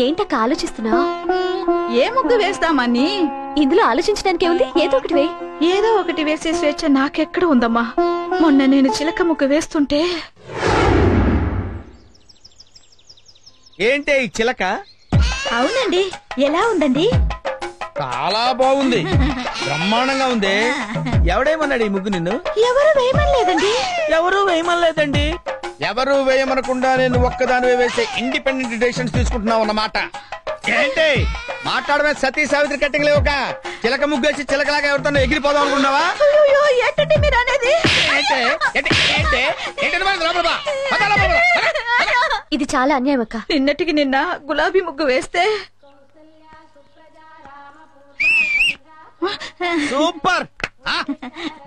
ఏంటక్క ఆలోచిస్తున్నావు? ఏ ముగ్గు వేస్తామని. ఇందులో ఆలోచించడానికి ఏముంది? ఏదో ఒకటి వేసే స్వేచ్ఛ నాకెక్కడ ఉందమ్మా. మొన్న నేను చిలక ముగ్గు వేస్తుంటే. ఏంటే ఈ చిలక? అవునండి. ఎలా ఉందండి? చాలా బాగుంది, బ్రహ్మాండంగా ఉంది. ఎవడేమన్నాడు ఈ ముగ్గు నిన్ను? ఎవరు వేయమనలేదండి. ఎవరు వేయమనకుండా నేను ఒక్కదాని వేసే ఇండిపెండెంట్ డెసిషన్స్ తీసుకుంటున్నావు అన్నమాట. ఏంటి మాట్లాడమే? సతీ సావిత్రి కట్టింగ్ లేవుక చిలక ముగ్గేసి చిలకలాగా ఎవరితో ఎగిరిపోదాం అనుకున్నావా? ఏంటండి మీరు అనేది? ఇది చాలా అన్యాయం అక్క. నిన్నటికి నిన్న గులాబీ ముగ్గు వేస్తే సూపర్.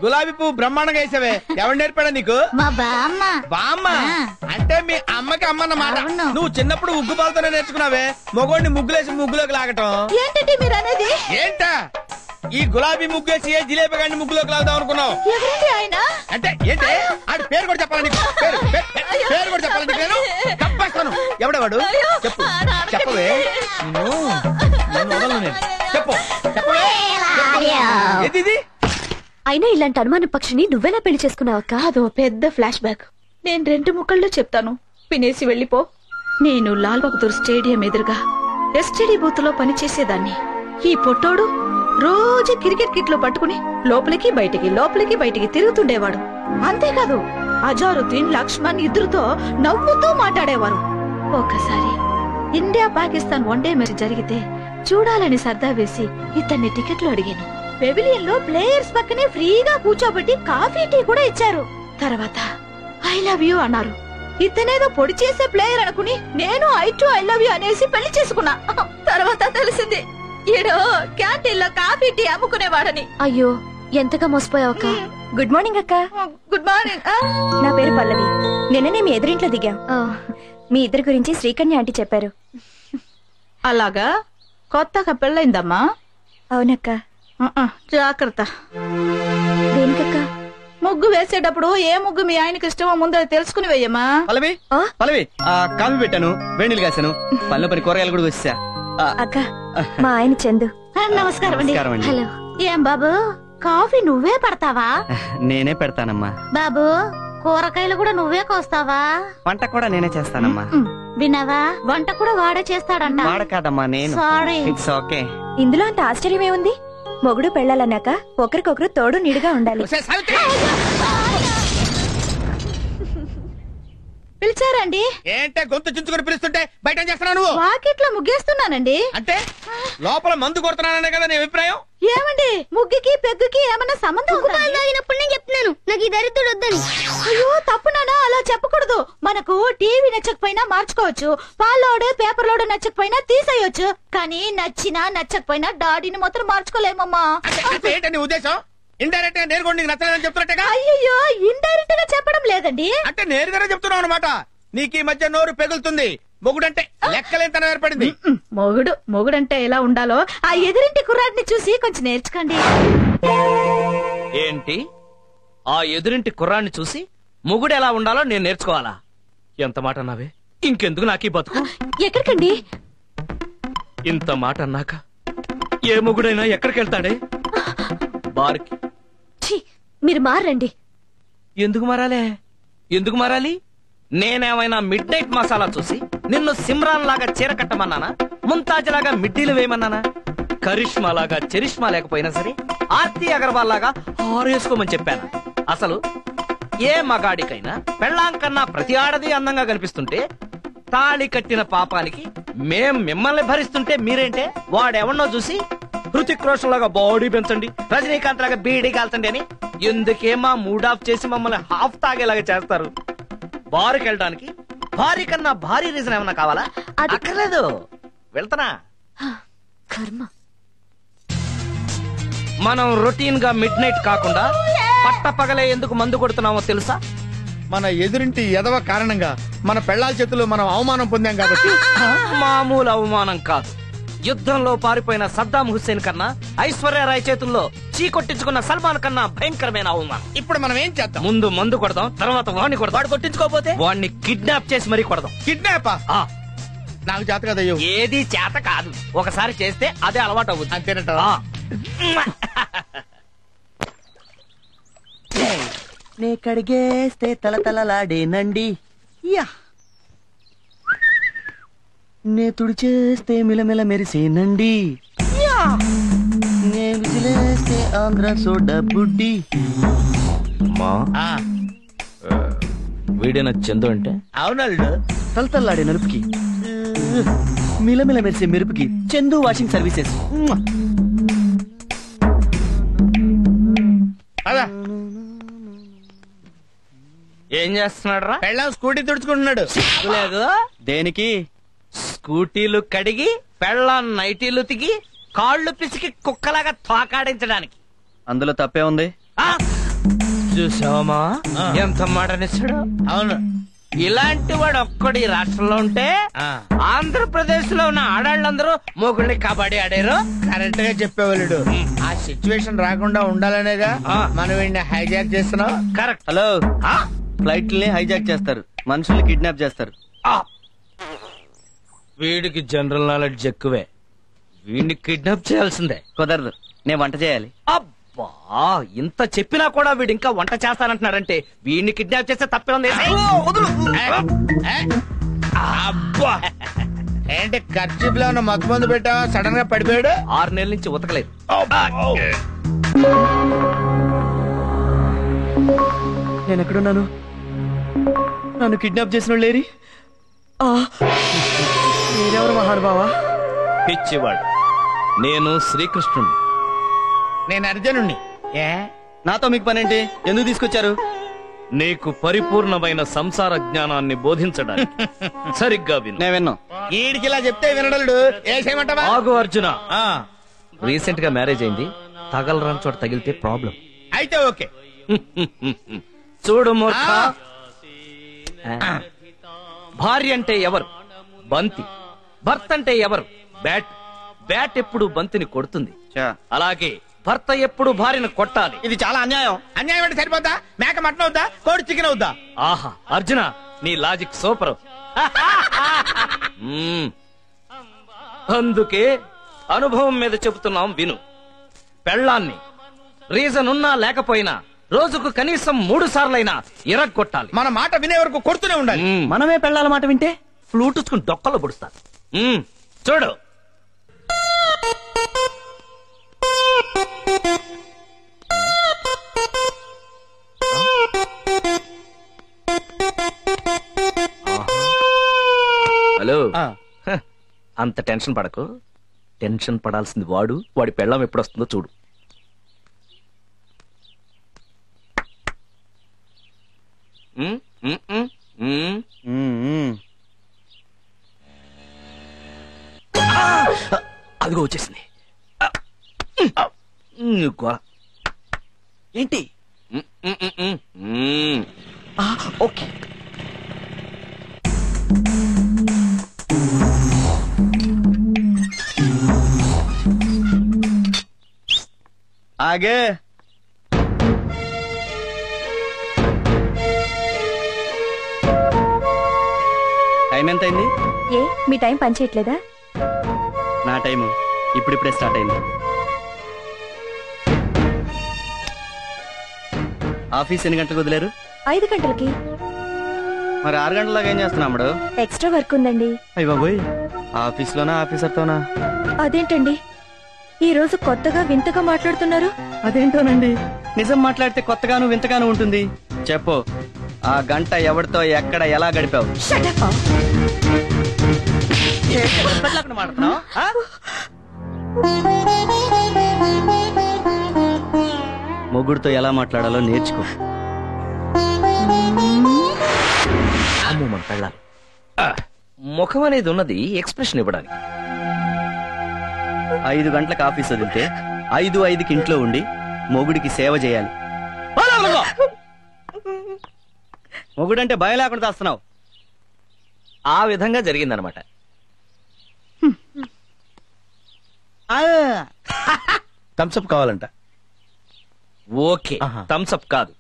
గులాబీ పువ్వు బ్రహ్మాండంగా వేసావే. ఎవరు నేర్పాడా నీకు? మా బామ్మ. బామ్మ అంటే మీ అమ్మకి అమ్మన్నమాట. నువ్వు చిన్నప్పుడు ఉగ్గు పాలతోనే నేర్చుకున్నావే మగోడిని ముగ్గులేసి ముగ్గులోకి లాగటం. ఏంటండి మీరు అనేది? ఏంటా ఈ గులాబీ ముగ్గేసి ఏ జిలేబీ గాని ముగ్గులోకి లాగుదాం అనుకున్నావు? ఎవరండి ఆయన? అంటే ఏంటి ఆడి పేరు కూడా చెప్పాలి నీకు? పేరు కూడా చెప్పాలి నీకు? నేను తప్పేస్తాను. ఎవడవాడు చెప్పు, చెప్పవే. చెప్పు చెప్పవే. ఏది అయినా ఇలాంటి అనుమాన పక్షిని నువ్వెలా పెళ్లి చేసుకున్నావక్క? అదో పెద్ద ఫ్లాష్ బ్యాక్. నేను 2 ముక్కల్లో చెప్తాను, వినేసి వెళ్ళిపో. నేను లాల్ బహదూర్ స్టేడియం ఎదురుగా ఎస్టీడీ బూత్ లో పనిచేసేదాన్ని. ఈ పొట్టోడు రోజు క్రికెట్ కిట్ లో పట్టుకుని లోపలికి బయటికి తిరుగుతుండేవాడు. అంతేకాదు అజారుద్దీన్, లక్ష్మణ్ ఇద్దరుతో నవ్వుతూ మాట్లాడేవారు. ఒకసారి ఇండియా పాకిస్తాన్ వన్డే మ్యాచ్ జరిగితే చూడాలని సర్దా వేసి ఇతన్ని టికెట్లు అడిగాను. పెవిలియన్ లో ప్లేయర్స్ పక్కనే ఫ్రీగా కూర్చోబెట్టి కాఫీ టీ కూడా ఇచ్చారు. తర్వాత ఐ లవ్ యూ అన్నారు. ఇతనేదో పొడి చేసే ప్లేయర్ అనుకుని నేను ఐ లవ్ యూ అనేసి పెళ్లి చేసుకున్నా. తర్వాత తెలిసింది ఈడో క్యాంటీన్ లో కాఫీ టీ అమ్ముకునేవాడని. అయ్యో ఎంతగా మోసపోయావక్క. గుడ్ మార్నింగ్ అక్క. Good morning. నా పేరు పల్లవి. నిన్ననే మీ ఎదురింట్లో దిగాం. మీ ఇద్దరి గురించి శ్రీకన్య ఆంటీ చెప్పారు. అలాగా? కొత్తగా పెళ్ళైందమ్మా? అవునక్క. జాగ్రత్త. దేనికక్క? ముగ్గు వేసేటప్పుడు ఏ ముగ్గు మీ ఆయనకి ఇష్టమో ముందు తెలుసుకుని వేయమ్మా. పల్లవి కాఫీ పెట్టాను, వేణీలు కాసాను, పల్లె పని కూరగాయలు కూడా వచ్చా. అక్క మా ఆయన చందు. నమస్కారం అండి. హలో. ఏం బాబు కాఫీ నువ్వే పడతావా? నేనే పెడతానమ్మా. బాబు కూరగాయలు కూడా నువ్వే కోస్తావా? వంట కూడా నేనే చేస్తానమ్మా. విన్నావా, వంట కూడా వాడే చేస్తాడంట. వాడ కాదమ్మా నేను. సారీ. It's okay. ఇందులో అంత ఆశ్చర్యం ఏముంది? మొగుడు పెళ్ళాలన్నాక ఒకరికొకరు తోడు నిడుగా ఉండాలి. పిలిచారండి? ఏంటే గొంతు చించుకొని పిలుస్తుంటే బయట చేస్తున్నావు? వాకిట్లో ముగ్గేస్తున్నానండి. అంటే లోపల మందు కొడుతున్నాననే కదా నీ అభిప్రాయం? ఏమండి ముగ్గుకి పెగ్గుకి ఏమన్నా సంబంధం ఉందా? నేను చెప్తున్నాను నాకు ఈ దరిద్రుడు వద్దని. అయ్యో తప్పునానా, అలా చెప్పకూడదు. మనకు టీవీ నచ్చకపోయినా మార్చుకోవచ్చు, పాలోడు పేపర్ లోడు నచ్చకపోయినా తీసేయొచ్చు, కానీ నచ్చినా నచ్చకపోయినా డాడీని మాత్రం మార్చుకోలేమమ్మా. ఏంటి నీ ఉద్దేశం? ఇండైరెక్ట్ గా నేరుగా నీకు నచ్చలేదని చెప్తున్నట్టుగా. అయ్యో ఇండైరెక్ట్ గా చెప్పడం లేదండి, అంటే నేరుగానే చెప్తున్నావు అనమాట. నీకు ఈ మధ్య నోరు పెగులుతుంది. మొగుడంటే లెక్కలేంతనం ఏర్పడింది. మొగుడంటే ఎలా ఉండాలో ఆ ఎదురింటి కుర్రాడిని చూసి కొంచెం నేర్చుకోండి. ఏంటి ఆ ఎదురింటి కుర్రాడిని చూసి మొగుడు ఎలా ఉండాలో నేను నేర్చుకోవాలా? ఎంత మాట అన్నావే? ఇంకెందుకు నాకీ బతుకు? ఎక్కడికండి? ఇంత మాట అన్నాక ఏ మొగుడైనా ఎక్కడికి వెళ్తాడే? బార్కి. మీరు మారండి. ఎందుకు మారాలి? నేనేమైనా మిడ్ నైట్ మసాలా చూసి నిన్ను సిమ్రాన్ లాగా చీర కట్టమన్నానా? ముంతాజ్ లాగా మిడ్డీలు వేయమన్నానా? కరిష్మా లాగా చరిష్మా లేకపోయినా సరే ఆర్తి అగర్వాల్ లాగా హారేసుకోమని చెప్పాను. అసలు ఏ మగాడికైనా పెళ్ళాం కన్నా ప్రతి ఆడది అందంగా కనిపిస్తుంటే తాళి కట్టిన పాపానికి మేం మిమ్మల్ని భరిస్తుంటే మీరేంటే వాడెవన్నో చూసి హృతిక్ రోషన్ లాగా బాడీ పెంచండి, రజనీకాంత్ లాగా బీడీ కాల్చండి అని ఎందుకే మా మూడ్ ఆఫ్ చేసి మమ్మల్ని హాఫ్ తాగేలాగా చేస్తారు? బారుకి వెళ్ళడానికి భారీ కన్నా భారీ రీజన్ ఏమన్నా కావాలా? అక్కర్లేదు, వెళ్తానా? కర్మ. మనం రొటీన్ గా మిడ్ నైట్ కాకుండా పట్ట పగలే ఎందుకు మందు కొడుతున్నామో తెలుసా? మన ఎదురింటి ఎదవ కారణంగా మన పెళ్ళాల చేతుల్లో మనం అవమానం పొందాం కాబట్టి. మామూలు అవమానం కాదు. యుద్ధంలో పారిపోయిన సద్దాం హుస్సేన్ కన్నా ఐశ్వర్యరాయ్ చేతుల్లో చీకొట్టించుకున్న సల్మాన్ కన్నా భయంకరమైన అవమానం. ఇప్పుడు మనం ఏం చేద్దాం? ముందు మందు కొడదాం, తర్వాత వాడిని కొడదాం. వాడు కొట్టించుకోకపోతే వాడిని కిడ్నాప్ చేసి మరీ కొడదాం. కిడ్నాపా? నాకు చేత కదా అయ్యో. ఏది చేత కాదు, ఒకసారి చేస్తే అదే అలవాటు అవుతుంది. అంతేనట. నే కడిగేస్తే తలతలలాడేనండి, యా నే తుడిచేస్తే మిలమిల మెరిసేనండి, యా నే విజిలేస్తే ఆంధ్ర సోడా బుడ్డి. ఆ, వీడిన చందు అంటే అవునల్లుడు. తలతల్లాడే నలుపుకి, మిలమిల మెరిసే మెరుపుకి చందు వాషింగ్ సర్వీసెస్. అదా ఏం చేస్తున్నాడు రా? పెళ్ళాం స్కూటీ తుడుచుకుంటున్నాడు. లేదు, దేనికి? స్కూటీలు కడిగి పెళ్ళ నైటీలు తిగి కాళ్ళు పిసికి కుక్కలాగా తోకాడించడానికి. అందులో తప్పే ఉంది? చూసావమ్మా ఎంత మాట నిచ్చాడు. అవును. ఇలాంటి వాడు ఒక్కడు ఈ రాష్ట్రంలో ఉంటే ఆ. ఆంధ్రప్రదేశ్ లో ఉన్న ఆడాళ్ళందరూ మొగుళ్ళని కబడ్డీ ఆడారు. కరెక్ట్ గా చెప్పేవాళ్ళు. ఆ సిచ్యువేషన్ రాకుండా ఉండాలనేగా ఆ. మనం వీడిని హైజాక్ చేస్తున్నాం. కరెక్ట్. హలో, ఫ్లైట్లని హైజాక్ చేస్తారు, మనుషుల్ని కిడ్నాప్ చేస్తారు. వీడికి జనరల్ నాలెడ్జ్ ఎక్కువే, వీడిని కిడ్నాప్ చేయాల్సిందే. కుదరదు, నేను వంట చేయాలి. అబ్బా, ఇంత చెప్పినా కూడా వీడు ఇంకా వంట చేస్తానంటున్నాడంటే వీడిని కిడ్నాప్ చేస్తే తప్పే ఉంది. అబ్బా, ఏంటి ఖర్చీపులో ఉన్న మత్తు మందు పెట్టావా? సడన్ గా పడిపోయాడు. 6 నెలల నుంచి ఉతకలేదు. నేను ఎక్కడున్నాను? నన్ను కిడ్నాప్ చేసిన లేరి మీరెవరు మహానుభావా? పిచ్చివాడు, నేను శ్రీకృష్ణుడు. నేను అర్జునుణ్ణి. ఏ నాతో మీకు పనేంటి? ఎందుకు తీసుకొచ్చారు? నీకు పరిపూర్ణమైన సంసార జ్ఞానాన్ని బోధించడానికి. సరిగ్గా విను. నేను విన్నా. ఈడికి ఇలా చెప్తే వినడలుడు. ఏ చేయమంటావా? ఆగు అర్జున, ఆ, రీసెంట్ గా మ్యారేజ్ అయింది, తగలరాని చోట తగిలితే ప్రాబ్లం. అయితే ఓకే. చూడు మూర్ఖ, భార్య అంటే ఎవరు? బంతి. భర్త అంటే ఎవరు? బ్యాట్. బ్యాట్ ఎప్పుడు బంతిని కొడుతుంది, అలాగే భర్త ఎప్పుడు భార్యను కొట్టాలి. ఇది చాలా అన్యాయం. అన్యాయం అంటే సరిపోతా? మేక మటన్ అవుతా, కోడి చికెన్ అవుతా? ఆహా అర్జున, నీ లాజిక్ సూపర్. అందుకే అనుభవం మీద చెబుతున్నాం విను. పెళ్ళాన్ని రీజన్ ఉన్నా లేకపోయినా రోజుకు కనీసం 3 సార్లైనా ఇరగొట్టాలి. మన మాట వినే వరకు కొడుతూనే ఉండాలి. మనమే పెళ్ళాల మాట వింటే ఫ్లూటుకుని డొక్కలో పొడుస్తారు. చూడు, హలో. ఆ. అంత టెన్షన్ పడకు. టెన్షన్ పడాల్సింది వాడు. వాడి పెళ్ళం ఎప్పుడొస్తుందో చూడు. అదిగో వచ్చేసింది. ఏంటి? ఓకే. ఆగే. టైం ఎంత అయింది? ఏ మీ టైం పనిచేయట్లేదా? నా టైము ఇప్పుడిప్పుడే స్టార్ట్ అయింది. ఆఫీస్ ఎన్ని గంటలకు వదిలేరు? 5 గంటలకి. మరి 6 గంటలలాగా ఏం చేస్తున్నాడు? ఎక్స్ట్రా వర్క్ ఉందండి. అయ్య బాబోయ్, ఆఫీస్లోనా ఆఫీసర్తోనా? అదేంటండి ఈ రోజు కొత్తగా వింతగా మాట్లాడుతున్నారు? అదేంటోనండి, నిజం మాట్లాడితే కొత్తగాను వింతగాను ఉంటుంది. చెప్పు, ఆ గంట ఎవరితో ఎక్కడ ఎలా గడిపావు? మొగుడుతో ఎలా మాట్లాడాలో నేర్చుకో. అమ్మో, మన పెళ్ళాలి. ముఖం అనేది ఉన్నది ఎక్స్ప్రెషన్ ఇవ్వడానికి. 5 గంటలకు ఆఫీస్ వదిలితే 5:05కి ఇంట్లో ఉండి మొగుడికి సేవ చేయాలి. మొగుడంటే భయం లేకుండా చేస్తున్నావు. ఆ విధంగా జరిగిందనమాట. థమ్స్అప్ కావాలంట. ఓకే, థమ్స్అప్ కాదు,